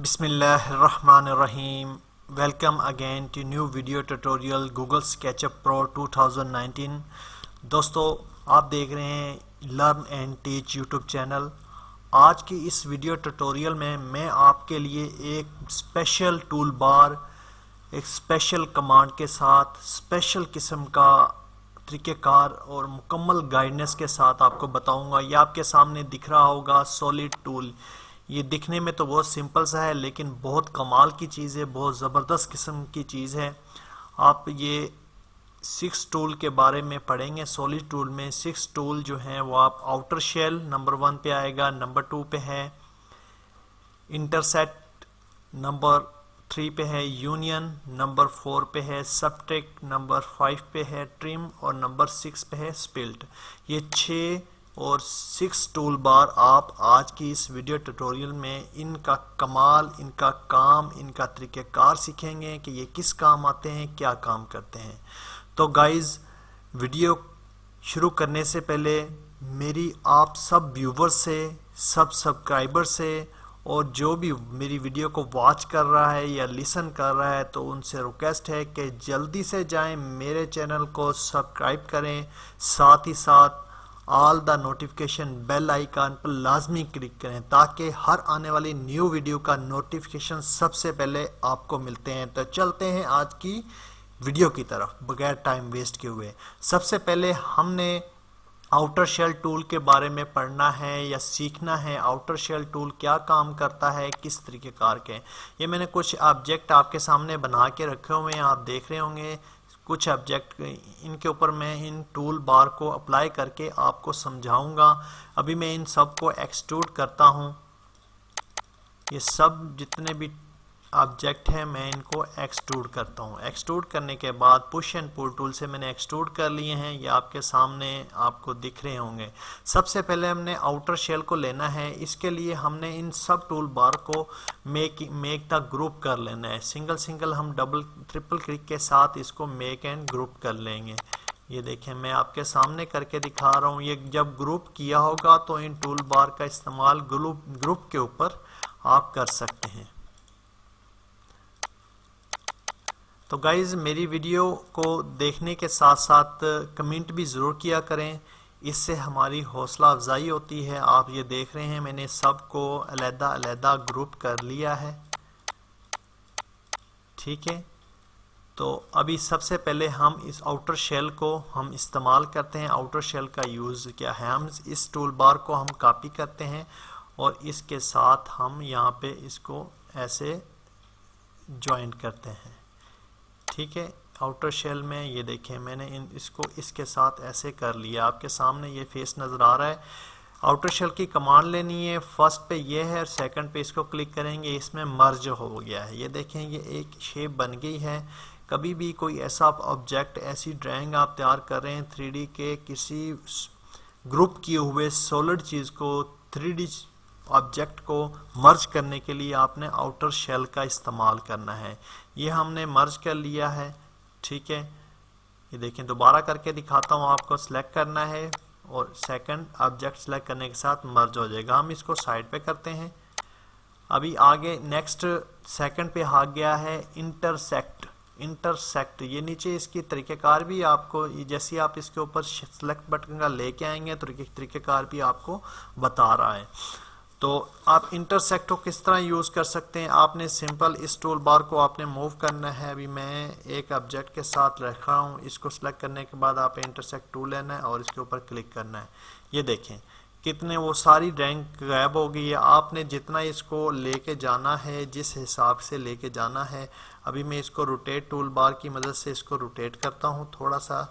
Bismillahirrahmanirrahim. Welcome again to new video tutorial Google SketchUp Pro 2019. दोस्तों आप देख रहे हैं learn and teach YouTube channel. आज की इस वीडियो ट्यूटोरियल में मैं आपके लिए एक स्पेशल टूल बार, एक स्पेशल कमांड के साथ, स्पेशल किस्म का तरीक़ेकार और मुकम्मल गाइडेंस के साथ आपको बताऊंगा। ये आपके सामने दिख रहा होगा सॉलिड टूल। ये दिखने में तो बहुत सिंपल सा है लेकिन बहुत कमाल की चीज़ है, बहुत ज़बरदस्त किस्म की चीज़ है। आप ये 6 टूल के बारे में पढ़ेंगे। सॉलिड टूल में 6 टूल जो हैं वो आप आउटर शेल नंबर 1 पे आएगा, नंबर 2 पे है इंटरसेक्ट, नंबर 3 पे है यूनियन, नंबर 4 पे है सबट्रैक्ट, नंबर 5 पे है ट्रिम और नंबर 6 पे है स्प्लिट। ये 6 और 6 टूल बार आप आज की इस वीडियो ट्यूटोरियल में इनका कमाल, इनका काम, इनका तरीक़ेकार सीखेंगे कि ये किस काम आते हैं, क्या काम करते हैं। तो गाइज वीडियो शुरू करने से पहले मेरी आप सब व्यूवर्स से, सब सब्सक्राइबर से और जो भी मेरी वीडियो को वॉच कर रहा है या लिसन कर रहा है तो उनसे रिक्वेस्ट है कि जल्दी से जाएं मेरे चैनल को सब्सक्राइब करें, साथ ही साथ all the notification bell icon पर लाजमी क्लिक करें ताकि हर आने वाली न्यू वीडियो का नोटिफिकेशन सबसे पहले आपको मिलते हैं। तो चलते हैं आज की वीडियो की तरफ बगैर टाइम वेस्ट किए हुए। सबसे पहले हमने आउटर शेल टूल के बारे में पढ़ना है या सीखना है। आउटर शेल टूल क्या काम करता है, किस तरीक़ेकार के। ये मैंने कुछ ऑब्जेक्ट आपके सामने बना के रखे हुए हैं, आप देख रहे होंगे कुछ ऑब्जेक्ट। इनके ऊपर मैं इन टूल बार को अप्लाई करके आपको समझाऊंगा। अभी मैं इन सब को एक्सट्रूड करता हूं। ये सब जितने भी ऑब्जेक्ट हैं मैं इनको एक्सट्रूड करता हूं। एक्सट्रूड करने के बाद पुश एंड पुल टूल से मैंने एक्सट्रूड कर लिए हैं। ये आपके सामने आपको दिख रहे होंगे। सबसे पहले हमने आउटर शेल को लेना है। इसके लिए हमने इन सब टूल बार को मेक द ग्रुप कर लेना है। सिंगल सिंगल हम डबल ट्रिपल क्लिक के साथ इसको मेक एंड ग्रुप कर लेंगे। ये देखें मैं आपके सामने करके दिखा रहा हूँ। ये जब ग्रुप किया होगा तो इन टूल बार का इस्तेमाल ग्रुप के ऊपर आप कर सकते हैं। तो गाइज मेरी वीडियो को देखने के साथ साथ कमेंट भी ज़रूर किया करें, इससे हमारी हौसला अफजाई होती है। आप ये देख रहे हैं मैंने सबको अलग-अलग ग्रुप कर लिया है, ठीक है। तो अभी सबसे पहले हम इस आउटर शेल को हम इस्तेमाल करते हैं। आउटर शेल का यूज़ क्या है, हम इस टूल बार को हम कॉपी करते हैं और इसके साथ हम यहाँ पे इसको ऐसे ज्वाइंट करते हैं, ठीक है। आउटर शेल में ये देखें मैंने इसको इसके साथ ऐसे कर लिया। आपके सामने ये फेस नज़र आ रहा है। आउटर शेल की कमांड लेनी है। फर्स्ट पे ये है और सेकंड पे इसको क्लिक करेंगे, इसमें मर्ज हो गया है। ये देखें ये एक शेप बन गई है। कभी भी कोई ऐसा ऑब्जेक्ट, ऐसी ड्राइंग आप तैयार कर रहे हैं 3D के किसी ग्रुप किए हुए सॉलिड चीज़ को 3D ऑब्जेक्ट को मर्ज करने के लिए आपने आउटर शेल का इस्तेमाल करना है। ये हमने मर्ज कर लिया है, ठीक है। ये देखें दोबारा करके दिखाता हूँ आपको। सिलेक्ट करना है और सेकंड ऑब्जेक्ट सेलेक्ट करने के साथ मर्ज हो जाएगा। हम इसको साइड पे करते हैं। अभी आगे नेक्स्ट सेकंड पे आ गया है इंटरसेक्ट। इंटरसेक्ट ये नीचे इसकी तरीक़ेकार भी आपको, जैसे आप इसके ऊपर सेलेक्ट बटन का लेके आएंगे तो तरीक़ेकार भी आपको बता रहा है। तो आप इंटरसेक्ट को किस तरह यूज़ कर सकते हैं। आपने सिंपल इस टूल बार को आपने मूव करना है। अभी मैं एक ऑब्जेक्ट के साथ रख रहा हूँ। इसको सेलेक्ट करने के बाद आप इंटरसेक्ट टूल लेना है और इसके ऊपर क्लिक करना है। ये देखें कितने वो सारी ड्राइंग गायब हो गई है। आपने जितना इसको लेके जाना है, जिस हिसाब से लेके जाना है। अभी मैं इसको रोटेट टूल बार की मदद से इसको रोटेट करता हूँ थोड़ा सा,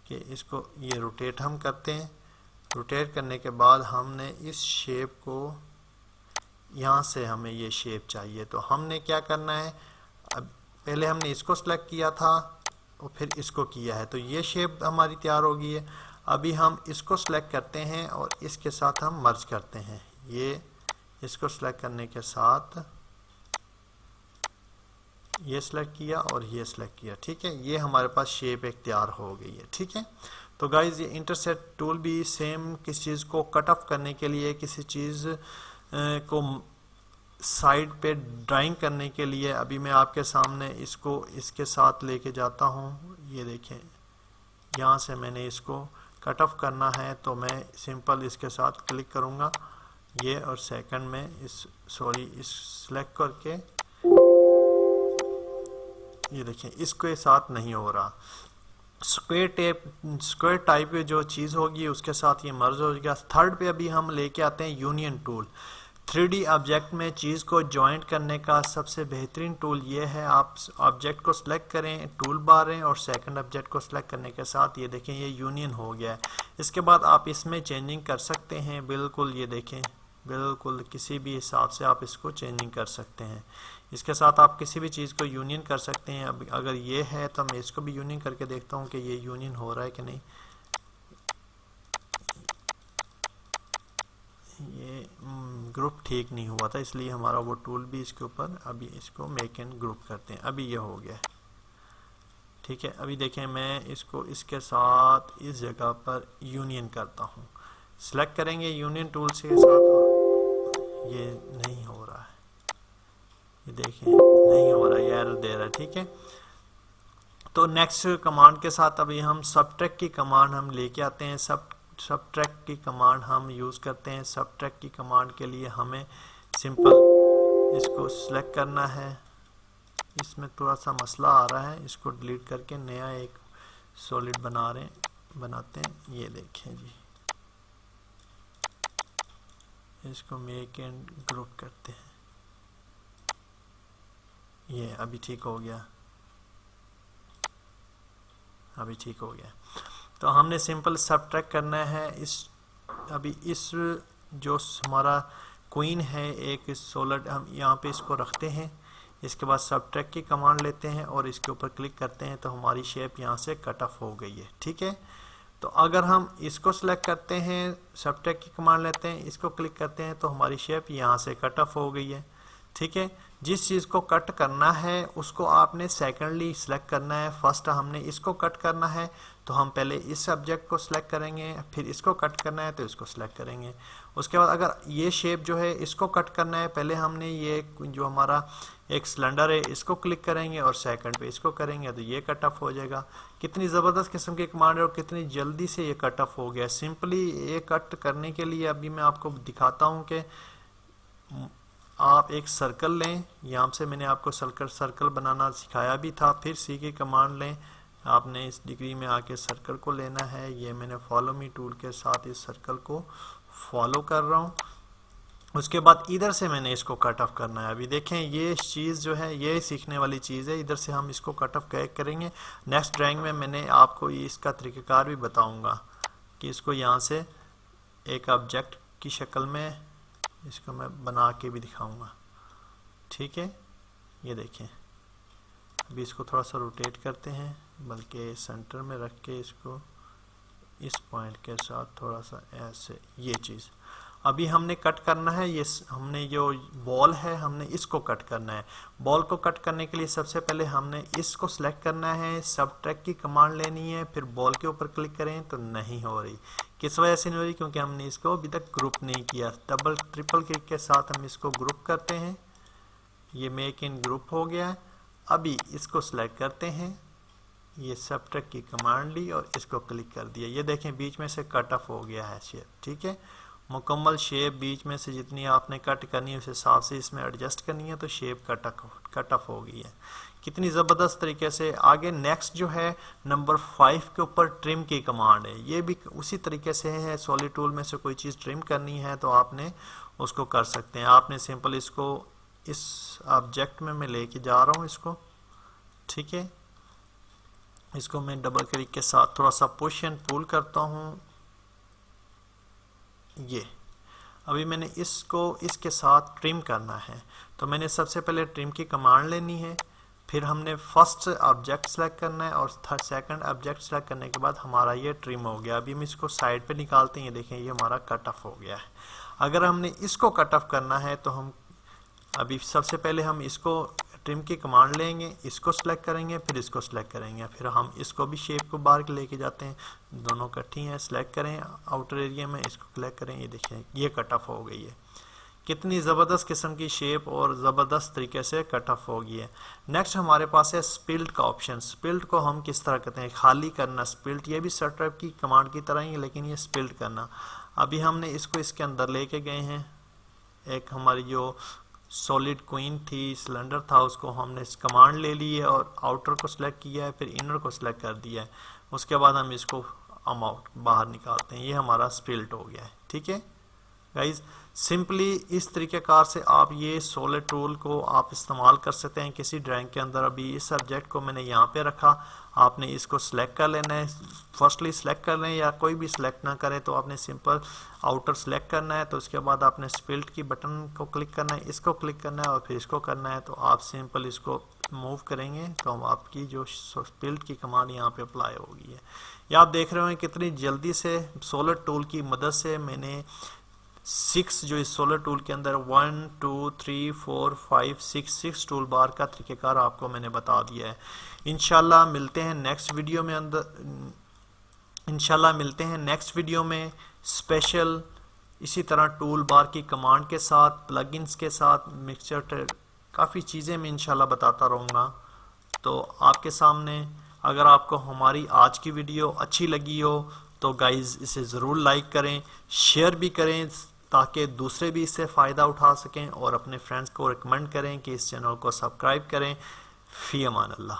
कि इसको ये रोटेट हम करते हैं। रोटेट करने के बाद हमने इस शेप को, यहाँ से हमें ये शेप चाहिए तो हमने क्या करना है, अब पहले हमने इसको सेलेक्ट किया था और फिर इसको किया है तो ये शेप हमारी तैयार हो गई है। अभी हम इसको सेलेक्ट करते हैं और इसके साथ हम मर्ज करते हैं। ये इसको सेलेक्ट करने के साथ ये सेलेक्ट किया और ये सेलेक्ट किया, ठीक है। ये हमारे पास शेप एक तैयार हो गई है, ठीक है। तो गाइज ये इंटरसेक्ट टूल भी सेम किसी चीज़ को कट ऑफ करने के लिए, किसी चीज़ को साइड पे ड्राइंग करने के लिए अभी मैं आपके सामने इसको इसके साथ लेके जाता हूँ। ये देखें, यहाँ से मैंने इसको कट ऑफ करना है तो मैं सिंपल इसके साथ क्लिक करूँगा ये, और सेकंड में इस सेलेक्ट करके ये देखें इसके साथ नहीं हो रहा। स्क्वायर टाइप की जो चीज़ होगी उसके साथ ये मर्ज हो जाएगा। थर्ड पे अभी हम लेके आते हैं यूनियन टूल। 3D ऑब्जेक्ट में चीज़ को जॉइंट करने का सबसे बेहतरीन टूल ये है, आप ऑब्जेक्ट को सिलेक्ट करें, टूल बार है, और सेकंड ऑब्जेक्ट को सिलेक्ट करने के साथ ये देखें ये यूनियन हो गया है। इसके बाद आप इसमें चेंजिंग कर सकते हैं, बिल्कुल ये देखें, बिल्कुल किसी भी हिसाब से आप इसको चेंजिंग कर सकते हैं। इसके साथ आप किसी भी चीज़ को यूनियन कर सकते हैं। अब अगर ये है तो मैं इसको भी यूनियन करके देखता हूँ कि ये यूनियन हो रहा है कि नहीं। ये ग्रुप ठीक नहीं हुआ था, इसलिए हमारा वो टूल भी इसके ऊपर, अभी इसको मेक एंड ग्रुप करते हैं। अभी ये हो गया, ठीक है। अभी देखें मैं इसको इसके साथ इस जगह पर यूनियन करता हूँ, सिलेक्ट करेंगे यूनियन टूल से साथ, ये नहीं हो रहा है, ये देखें नहीं हो रहा है, एरर दे रहा है, ठीक है। तो नेक्स्ट कमांड के साथ अभी हम सबट्रैक्ट की कमांड हम लेके आते हैं। सबट्रैक्ट की कमांड हम यूज़ करते हैं। सबट्रैक्ट की कमांड के लिए हमें सिंपल इसको सिलेक्ट करना है। इसमें थोड़ा सा मसला आ रहा है, इसको डिलीट करके नया एक सॉलिड बनाते हैं। ये देखें जी, इसको मेक एंड ग्रुप करते हैं। ये अभी ठीक हो गया, अभी ठीक हो गया। तो हमने सिंपल सबट्रैक्ट करना है। अभी इस जो हमारा क्वीन है एक सॉलिड, हम यहाँ पे इसको रखते हैं। इसके बाद सबट्रैक्ट की कमांड लेते हैं और इसके ऊपर क्लिक करते हैं तो हमारी शेप यहाँ से कट ऑफ हो गई है, ठीक है। तो अगर हम इसको सिलेक्ट करते हैं, सबट्रैक्ट की कमांड लेते हैं, इसको क्लिक करते हैं तो हमारी शेप यहाँ से कट ऑफ हो गई है, ठीक है। जिस चीज़ को कट करना है उसको आपने सेकेंडली सिलेक्ट करना है। फर्स्ट हमने इसको कट करना है तो हम पहले इस ऑब्जेक्ट को सिलेक्ट करेंगे, फिर इसको कट करना है तो इसको सिलेक्ट करेंगे। उसके बाद अगर ये शेप जो है इसको कट करना है, पहले हमने ये जो हमारा एक सिलेंडर है इसको क्लिक करेंगे और सेकंड पे इसको करेंगे तो ये कट ऑफ हो जाएगा। कितनी ज़बरदस्त किस्म की कमांड है और कितनी जल्दी से ये कट ऑफ हो गया। सिंपली ये कट करने के लिए अभी मैं आपको दिखाता हूँ कि आप एक सर्कल लें, यहाँ से मैंने आपको सर्कल बनाना सिखाया भी था। फिर सी की कमांड लें, आपने इस डिग्री में आके सर्कल को लेना है। ये मैंने फॉलो मी टूल के साथ इस सर्कल को फॉलो कर रहा हूँ। उसके बाद इधर से मैंने इसको कट ऑफ करना है। अभी देखें ये चीज़ जो है ये सीखने वाली चीज़ है, इधर से हम इसको कट ऑफ करेंगे। नेक्स्ट ड्राइंग में मैंने आपको इसका तरीक़ाकार भी बताऊँगा कि इसको यहाँ से एक ऑब्जेक्ट की शक्ल में इसको मैं बना के भी दिखाऊंगा, ठीक है। ये देखें, अभी इसको थोड़ा सा रोटेट करते हैं, बल्कि सेंटर में रख के इसको इस पॉइंट के साथ थोड़ा सा ऐसे, ये चीज़ अभी हमने कट करना है। ये हमने जो बॉल है हमने इसको कट करना है। बॉल को कट करने के लिए सबसे पहले हमने इसको सिलेक्ट करना है, सबट्रैक्ट की कमांड लेनी है, फिर बॉल के ऊपर क्लिक करें तो नहीं हो रही। किस वजह से नहीं हो रही? क्योंकि हमने इसको अभी तक ग्रुप नहीं किया। डबल ट्रिपल क्लिक के साथ हम इसको ग्रुप करते हैं, ये मेक इन ग्रुप हो गया है। अभी इसको सिलेक्ट करते हैं, ये सबट्रैक्ट की कमांड ली और इसको क्लिक कर दिया। ये देखें बीच में से कट ऑफ हो गया है शेप, ठीक है। मुकम्मल शेप बीच में से जितनी आपने कट करनी है उस हिसाब से इसमें एडजस्ट करनी है, तो शेप कट ऑफ हो गई है। कितनी ज़बरदस्त तरीके से। आगे नेक्स्ट जो है नंबर 5 के ऊपर ट्रिम की कमांड है। ये भी उसी तरीके से है, सॉलिड टूल में से कोई चीज़ ट्रिम करनी है तो आपने उसको कर सकते हैं। आपने सिंपल इसको इस ऑब्जेक्ट में मैं लेके जा रहा हूँ इसको, ठीक है। इसको मैं डबल क्लिक के साथ थोड़ा सा पुश एंड पुल करता हूँ। ये अभी मैंने इसको इसके साथ ट्रिम करना है, तो मैंने सबसे पहले ट्रिम की कमांड लेनी है, फिर हमने फर्स्ट ऑब्जेक्ट सेलेक्ट करना है और सेकंड ऑब्जेक्ट सेलेक्ट करने के बाद हमारा ये ट्रिम हो गया। अभी हम इसको साइड पे निकालते हैं, ये देखें ये हमारा कट ऑफ हो गया है। अगर हमने इसको कट ऑफ करना है तो हम अभी सबसे पहले हम इसको ट्रिम की कमांड लेंगे, इसको सिलेक्ट करेंगे, फिर इसको सिलेक्ट करेंगे, फिर हम इसको भी शेप को बाहर लेके जाते हैं। दोनों इकट्ठी हैं, सिलेक्ट करें आउटर एरिया में, इसको क्लिक करें, ये देखें ये कट ऑफ हो गई है। कितनी ज़बरदस्त किस्म की शेप और ज़बरदस्त तरीके से कट ऑफ होगी है। नेक्स्ट हमारे पास है स्पिल्ट का ऑप्शन। स्पिल्ट को हम किस तरह कहते हैं, खाली करना। स्पिल्ट ये भी सटरैप की कमांड की तरह ही है, लेकिन ये स्पिल्ट करना। अभी हमने इसको इसके अंदर लेके गए हैं। एक हमारी जो सॉलिड क्वीन थी, सिलेंडर था, उसको हमने इस कमांड ले ली है और आउटर को सिलेक्ट किया है, फिर इनर को सिलेक्ट कर दिया है। उसके बाद हम इसको आउट बाहर निकालते हैं। ये हमारा स्पिल्ट हो गया है। ठीक है गाइज, सिंपली इस तरीक़ेकार से आप ये सॉलिड टूल को आप इस्तेमाल कर सकते हैं किसी ड्राइंग के अंदर। अभी इस सब्जेक्ट को मैंने यहाँ पे रखा, आपने इसको सिलेक्ट कर लेना है। फर्स्टली सिलेक्ट कर लें या कोई भी सिलेक्ट ना करे तो आपने सिंपल आउटर सिलेक्ट करना है। तो उसके बाद आपने स्पिल्ट की बटन को क्लिक करना है, इसको क्लिक करना है और फिर इसको करना है। तो आप सिंपल इसको मूव करेंगे तो आपकी जो स्पिल्ट की कमांड यहाँ पे अप्लाई होगी है। या आप देख रहे हो कितनी जल्दी से सॉलिड टूल की मदद से मैंने 6 जो इस सोलर टूल के अंदर 1 2 3 4 5 6 टूल बार का तरीक़ेकार आपको मैंने बता दिया है। इंशाल्लाह मिलते हैं नेक्स्ट वीडियो में नेक्स्ट वीडियो में स्पेशल इसी तरह टूल बार की कमांड के साथ, प्लगइन्स के साथ, मिक्सचर काफ़ी चीज़ें मैं इंशाल्लाह बताता रहूँगा। तो आपके सामने अगर आपको हमारी आज की वीडियो अच्छी लगी हो तो गाइज़ इसे ज़रूर लाइक करें, शेयर भी करें ताकि दूसरे भी इससे फ़ायदा उठा सकें और अपने फ्रेंड्स को रिकमेंड करें कि इस चैनल को सब्सक्राइब करें। फ़ी अमान अल्लाह।